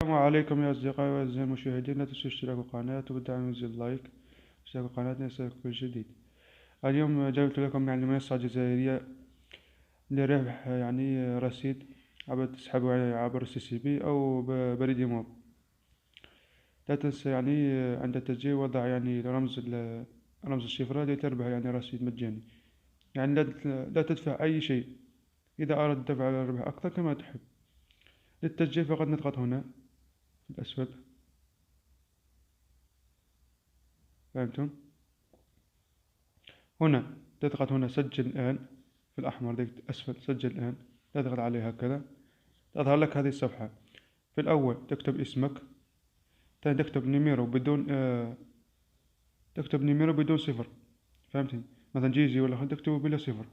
السلام عليكم يا أصدقائي وأعزائي المشاهدين، لا تنسوا اشتراك القناة وبالدعم وزر اللايك. اشتراك القناة ليصلكم كل جديد. اليوم جبت لكم منصة جزائرية لربح رصيد عبر تسحبه عبر CCB أو بريد موب. لا تنسى عند التسجيل وضع رمز الشفرة لتربح رصيد مجاني. لا تدفع أي شيء. إذا أردت دفع الربح أكثر كما تحب. للتسجيل فقط نضغط هنا في الأسود. فهمتم؟ هنا تضغط هنا سجل الآن في الأحمر ديك أسفل، سجل الآن. تضغط عليه هكذا تظهر لك هذه الصفحة. في الأول تكتب اسمك، ثاني تكتب نيميرو بدون تكتب نيميرو بدون صفر. فهمتني؟ مثلا جيجي ولا خد تكتبه بلا صفر.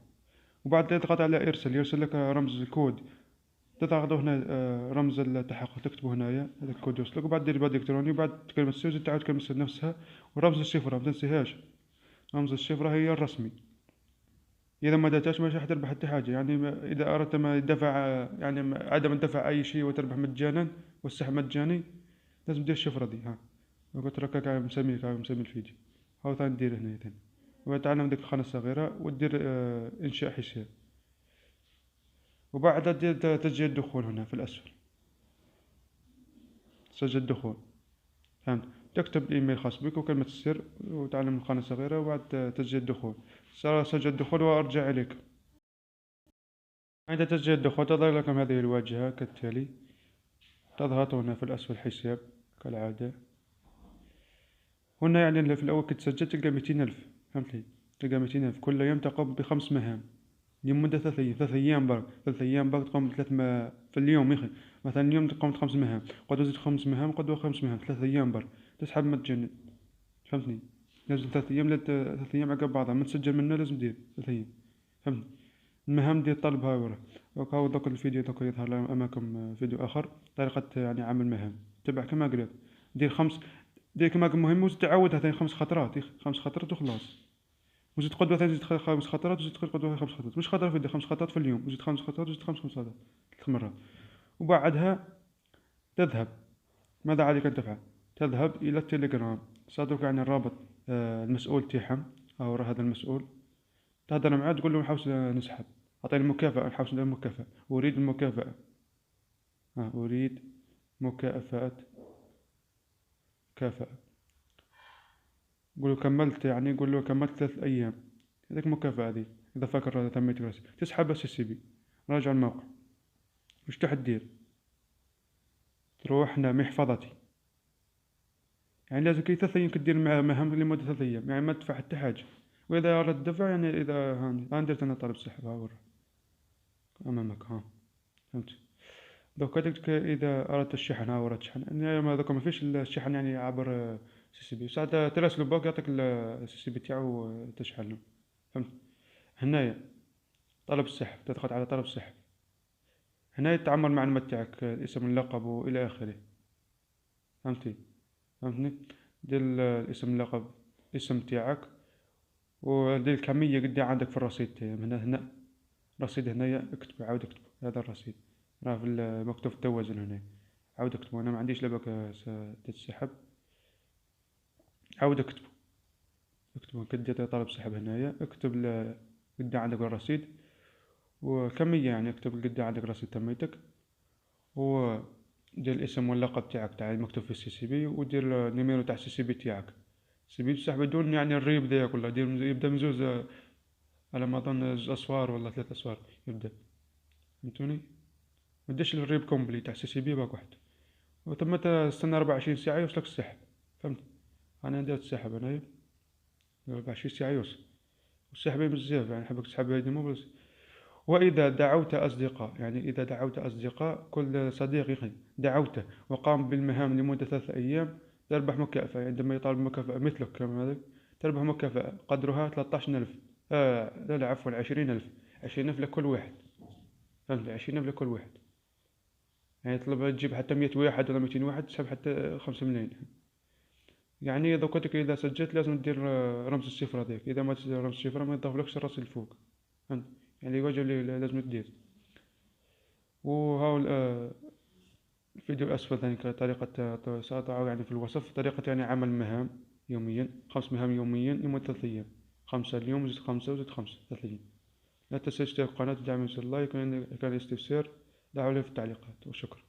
وبعد تضغط على يرسل لك رمز الكود. تضغط هنا رمز التحقق تكتبه هنايا، هذا الكود يوصلك. وبعد دير بريد إلكتروني، وبعد كلمة السر تعاود كلمة السر نفسها. ورمز الشفرة متنسيهاش، رمز الشفرة هي الرسمي. إذا ما دفعتش مش راح تربح حتى حاجة. إذا أردت ما دفع عدم الدفع أي شيء وتربح مجانا والسحب مجاني، لازم دير الشفرة دي. قلت لك مسمي الفيديو. هاو ثاني دير هنا ثاني، وتعلم ديك القناة الصغيرة ودير إنشاء حساب. وبعدها دير تسجيل الدخول هنا في الأسفل، سجل الدخول. فهمت؟ تكتب الإيميل الخاص بك وكلمة السر وتعلم القناة الصغيرة، وبعد تسجيل الدخول. سجل الدخول وأرجع إليك. عند تسجيل الدخول تظهر لكم هذه الواجهة كالتالي. تضغط هنا في الأسفل حساب كالعادة. هنا في الأول كنت سجلت تلقى 200,000. فهمتني؟ تلقى 200,000 كل يوم تقوم ب5 مهام لمدة 3 أيام. 3 أيام برك، 3 أيام برك تقوم في اليوم يا أخي. مثلا اليوم تقوم ب5 مهام، قد تزيد 5 مهام، قد 5 مهام. 3 أيام برك تسحب مجانا. فهمتني؟ لازم 3 أيام، لا 3 أيام عقب بعضها ما تسجل منه لازم دير 3 أيام. فهمتني؟ المهام دي طلبها ورا. هاو دوك الفيديو دوك يظهر أمامكم فيديو آخر طريقة عمل مهام. تبع كما قلت، دير 5. دير كما مهم وتعودها ثاني 5 خطرات. 5 خطرات وخلاص. وزيد قدوة ثاني، زيد 5 خطرات، وزيد قدوة 5 خطرات. مش خطرة في اليوم، 5 خطرات في اليوم، وزيد 5 خطرات، وزيد 5 خطرات 3 مرات. وبعدها تذهب. ماذا عليك أن تفعل؟ تذهب إلى التليجرام. صادرك الرابط المسؤول تاعهم، أو هذا المسؤول. تهدر معاه تقول له نحوس نسحب، أعطيني مكافأة، نحوس ندير مكافأة. أريد المكافأة. أريد مكافأة. كافأة. قول له كملت، قول له كملت 3 أيام. هذيك مكافأة هذه. إذا فاكر تميت راسي تسحب بس CCB. راجع الموقع. وش تحدير؟ تروح هنا محفظتي. لازم كي 3 أيام كدير مهام لمدة 3 أيام، ما تدفع حتى حاجة. وإذا أردت دفع إذا درت أنا طلب سحب. ورا أمامك. فهمت؟ دوكا إذا أردت الشحن، ورا الشحن. دوكا ما فيش الشحن عبر CCB. ساعة تراسلو باك يعطيك CCB تاعو تشحنو. فهمت؟ هنايا طلب السحب، تضغط على طلب السحب. هنا تعمر المعلومات تاعك، الاسم، اللقب وإلى آخره. فهمتني؟ دير الاسم، اللقب، الاسم تاعك، ودير الكمية قد عندك في الرصيد تاعي. هنا رصيد هنايا اكتب، عاود اكتب هذا الرصيد. راه في مكتوب في التوازن هنا. عاود اكتبه. أنا ما عنديش لباك تتسحب. عاود اكتبه قد طلب سحب هنايا. اكتب قد عندك الرصيد وكمية. اكتب قد عندك رصيد تميتك. ودير الاسم واللقب تاعك تاع المكتوب في CCB، ودير النيميرو تاع CCB تاعك. CCB بصح بدون الريب ذاك، ولا يبدا من زوز، على ما اظن 2 أصفار ولا 3 أصفار يبدا. فهمتوني؟ ما ديرش الريب كومبلي تاع CCB باك واحد. وثم تستنى 24 ساعة يوصلك السحب. فهمت؟ انا درت السحب انايا 24 ساعة يوصل. والسحب بزاف، حبك تسحب هذه مو بس. وإذا دعوت أصدقاء، إذا دعوت أصدقاء، كل صديق دعوته وقام بالمهام لمدة 3 أيام تربح مكافأة. عندما يطالب مكافأة مثلك كما هذا، تربح مكافأة قدرها 13,000. لا لا، عفوا 20,000. 20,000 لكل واحد. فهمت؟ 20,000 لكل واحد. تطلب تجيب حتى 100 واحد ولا 200 واحد تسحب حتى 5 ملايين. إذا سجلت لازم تدير رمز الصفر هذاك. إذا ما تدير رمز الصفر ما يضافلكش الراس الفوق. فهمت؟ الواجب اللي لازم تدير. وهاو الفيديو الأسفل ذلك طريقة سأضع يعني في الوصف طريقة يعني عمل مهام يوميا، 5 مهام يوميا لمدة 3 أيام، 5 اليوم زد 5 وزد 5 3 أيام. لا تنسى تشترك في القناة وتدعم اللايك، كان استفسار دعوا لي في التعليقات، وشكرا.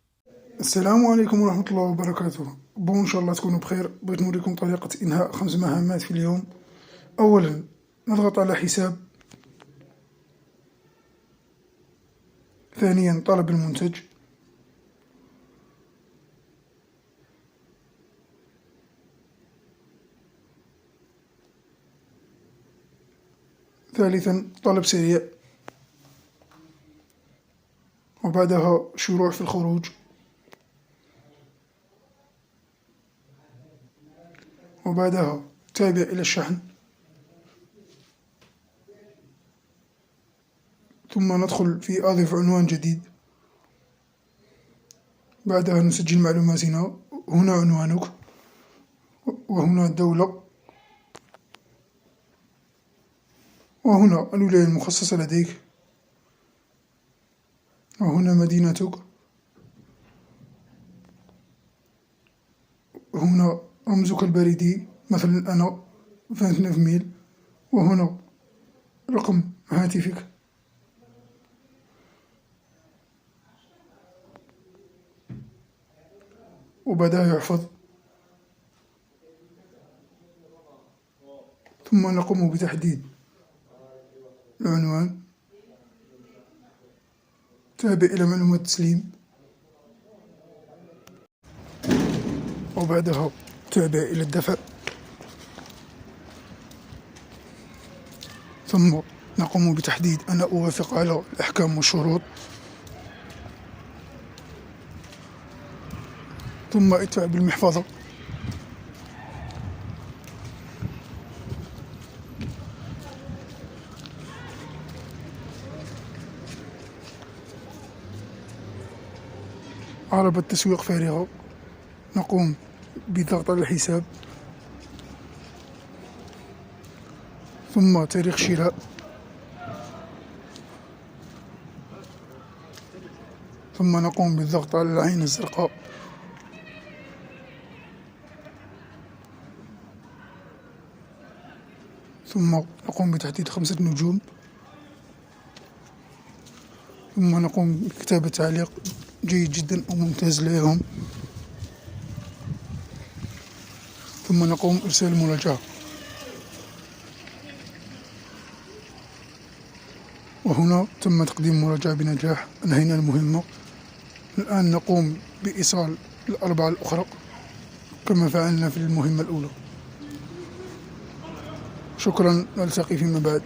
السلام عليكم ورحمة الله وبركاته. إن شاء الله تكونوا بخير. بغيت نوريكم طريقة إنهاء 5 مهمات في اليوم. أولا نضغط على حساب، ثانيا طلب المنتج، ثالثا طلب سريع، وبعدها شروع في الخروج، وبعدها تابع إلى الشحن، ثم ندخل في أضف عنوان جديد، بعدها نسجل معلوماتنا، هنا عنوانك وهنا الدولة وهنا الولاية المخصصة لديك وهنا مدينتك وهنا رمزك البريدي، مثلا أنا 29 ميل، وهنا رقم هاتفك، وبعدها يحفظ، ثم نقوم بتحديد العنوان، تابع إلى معلومات التسليم، وبعدها تابع إلى الدفع، ثم نقوم بتحديد أنا أوافق على الأحكام والشروط، ثم ادفع بالمحفظة، عربة تسويق فارغة، نقوم بالضغط على الحساب، ثم تاريخ شراء، ثم نقوم بالضغط على العين الزرقاء، ثم نقوم بتحديد 5 نجوم، ثم نقوم بكتابة تعليق جيد جدا أو ممتاز لهم، ثم نقوم بإرسال المراجعة. وهنا تم تقديم مراجعة بنجاح، أنهينا المهمة. الآن نقوم بإيصال ال4 الأخرى كما فعلنا في المهمة الأولى. شكرا، نلتقي فيما بعد.